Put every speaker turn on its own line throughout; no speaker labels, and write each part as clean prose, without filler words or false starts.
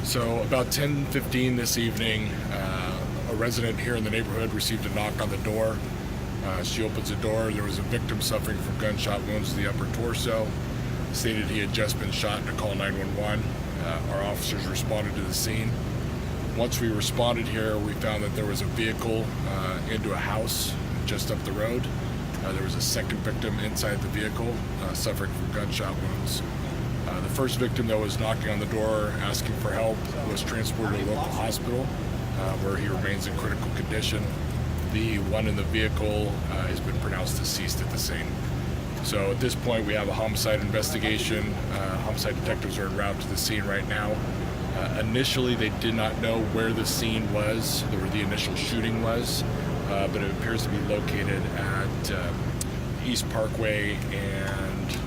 So about 10:15 this evening, a resident here in the neighborhood received a knock on the door. She opens the door. There was a victim suffering from gunshot wounds to the upper torso. Stated he had just been shot to call 911. Our officers responded to the scene. Once we responded here, we found that there was a vehicle into a house just up the road. There was a second victim inside the vehicle suffering from gunshot wounds. The first victim that was knocking on the door asking for help was transported to a local hospital where he remains in critical condition. The one in the vehicle has been pronounced deceased at the scene. So at this point we have a homicide investigation. Homicide detectives are en route to the scene right now. Initially they did not know where the scene was, where the initial shooting was, but it appears to be located at East Parkway and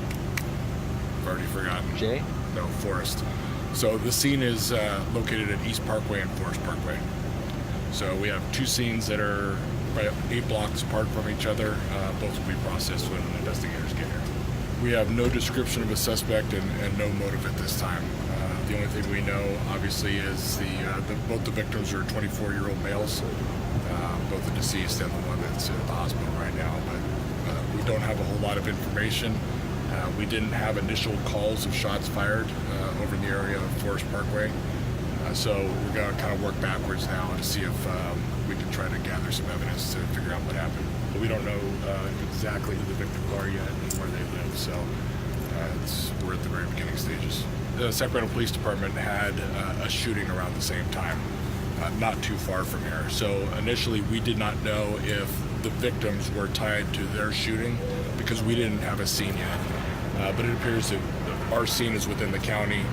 I've already forgotten.
J?
No, Forest. So the scene is located at East Parkway and Forest Parkway. So we have two scenes that are about 8 blocks apart from each other. Both will be processed when investigators get here. We have no description of a suspect and no motive at this time. The only thing we know, obviously, is both the victims are 24-year-old males, both the deceased and the one that's at the hospital right now. But we don't have a whole lot of information. We didn't have initial calls of shots fired over in the area of Forest Parkway. So we're going to kind of work backwards now to see if we can try to gather some evidence to figure out what happened. But we don't know exactly who the victims are yet and where they live, so we're at the very beginning stages. The Sacramento Police Department had a shooting around the same time, not too far from here. So initially we did not know if the victims were tied to their shooting because we didn't have a scene yet. But it appears that our scene is within the county.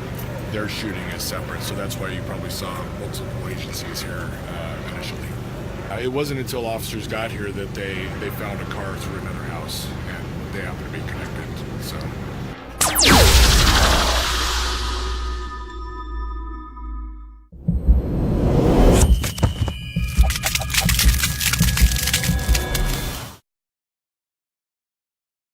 Their shooting is separate, so that's why you probably saw multiple agencies here initially. It wasn't until officers got here that they found a car through another house, and they happened to be connected. So.